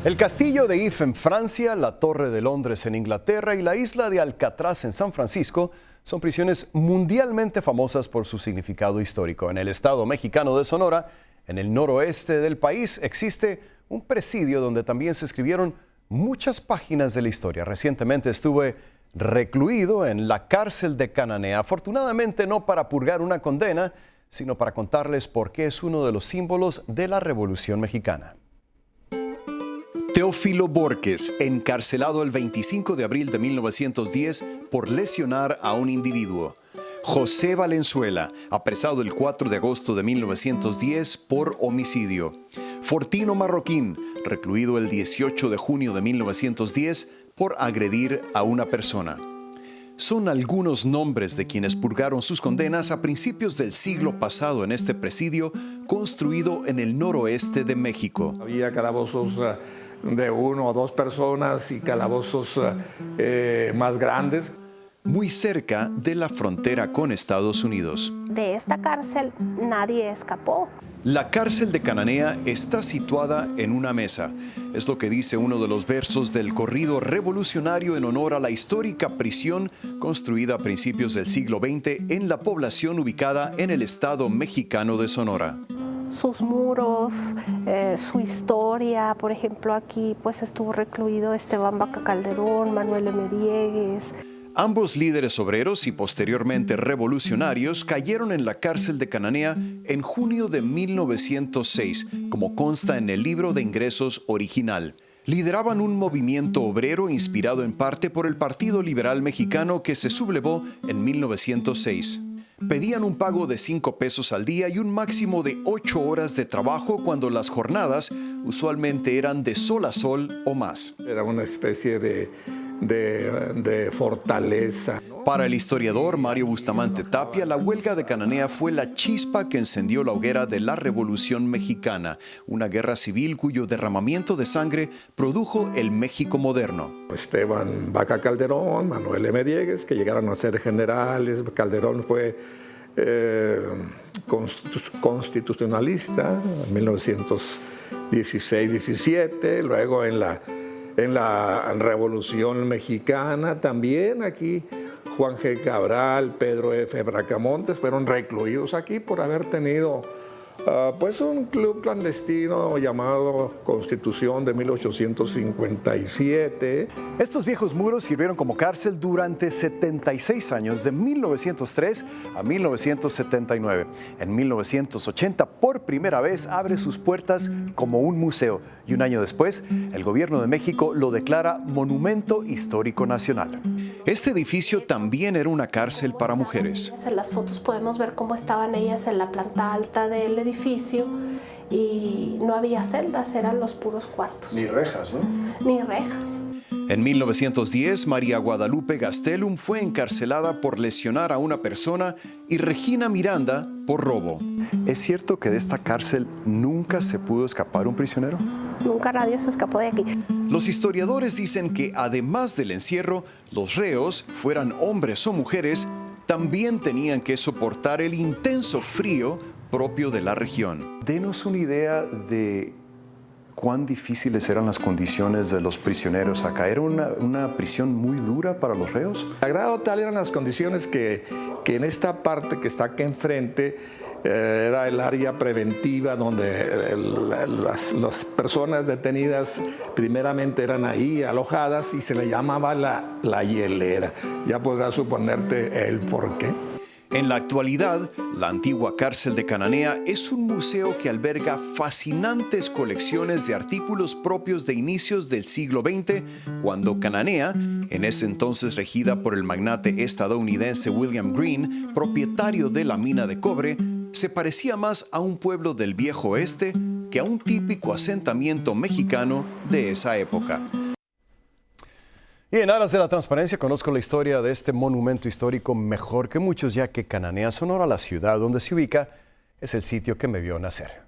El castillo de If en Francia, la Torre de Londres en Inglaterra y la isla de Alcatraz en San Francisco son prisiones mundialmente famosas por su significado histórico. En el estado mexicano de Sonora, en el noroeste del país, existe un presidio donde también se escribieron muchas páginas de la historia. Recientemente estuve recluido en la cárcel de Cananea, afortunadamente no para purgar una condena, sino para contarles por qué es uno de los símbolos de la Revolución Mexicana. Teófilo Borges, encarcelado el 25 de abril de 1910 por lesionar a un individuo. José Valenzuela, apresado el 4 de agosto de 1910 por homicidio. Fortino Marroquín, recluido el 18 de junio de 1910 por agredir a una persona. Son algunos nombres de quienes purgaron sus condenas a principios del siglo pasado en este presidio construido en el noroeste de México. Había calabozos de 1 o 2 personas y calabozos más grandes. Muy cerca de la frontera con Estados Unidos. De esta cárcel nadie escapó. La cárcel de Cananea está situada en una mesa. Es lo que dice uno de los versos del corrido revolucionario en honor a la histórica prisión construida a principios del siglo XX en la población ubicada en el estado mexicano de Sonora. Sus muros, su historia, por ejemplo, aquí pues estuvo recluido Esteban Vaca Calderón, Manuel M. Diegues. Ambos líderes obreros y posteriormente revolucionarios cayeron en la cárcel de Cananea en junio de 1906, como consta en el libro de ingresos original. Lideraban un movimiento obrero inspirado en parte por el Partido Liberal Mexicano que se sublevó en 1906. Pedían un pago de 5 pesos al día y un máximo de 8 horas de trabajo cuando las jornadas usualmente eran de sol a sol o más. Era una especie de fortaleza. Para el historiador Mario Bustamante Tapia, la huelga de Cananea fue la chispa que encendió la hoguera de la Revolución Mexicana, una guerra civil cuyo derramamiento de sangre produjo el México moderno. Esteban Vaca Calderón, Manuel M. Diegues, que llegaron a ser generales. Calderón fue constitucionalista en 1916-17, luego en la Revolución Mexicana también aquí Juan G. Cabral, Pedro F. Bracamontes fueron recluidos aquí por haber tenido pues un club clandestino llamado Constitución de 1857. Estos viejos muros sirvieron como cárcel durante 76 años, de 1903 a 1979. En 1980, por primera vez, abre sus puertas como un museo y un año después, el gobierno de México lo declara Monumento Histórico Nacional. Este edificio también era una cárcel para mujeres. En las fotos podemos ver cómo estaban ellas en la planta alta del edificio y no había celdas, eran los puros cuartos. Ni rejas, ¿no? Ni rejas. En 1910, María Guadalupe Gastelum fue encarcelada por lesionar a una persona y Regina Miranda por robo. ¿Es cierto que de esta cárcel nunca se pudo escapar un prisionero? Nunca nadie se escapó de aquí. Los historiadores dicen que además del encierro, los reos, fueran hombres o mujeres, también tenían que soportar el intenso frío propio de la región. Denos una idea de cuán difíciles eran las condiciones de los prisioneros acá. ¿Era una prisión muy dura para los reos? A grado tal eran las condiciones que en esta parte que está aquí enfrente era el área preventiva donde las personas detenidas primeramente eran ahí alojadas y se le llamaba la hielera. Ya podrás suponerte el porqué. En la actualidad, la antigua cárcel de Cananea es un museo que alberga fascinantes colecciones de artículos propios de inicios del siglo XX, cuando Cananea, en ese entonces regida por el magnate estadounidense William Green, propietario de la mina de cobre, se parecía más a un pueblo del viejo oeste que a un típico asentamiento mexicano de esa época. Y en aras de la transparencia, conozco la historia de este monumento histórico mejor que muchos, ya que Cananea, Sonora, la ciudad donde se ubica, es el sitio que me vio nacer.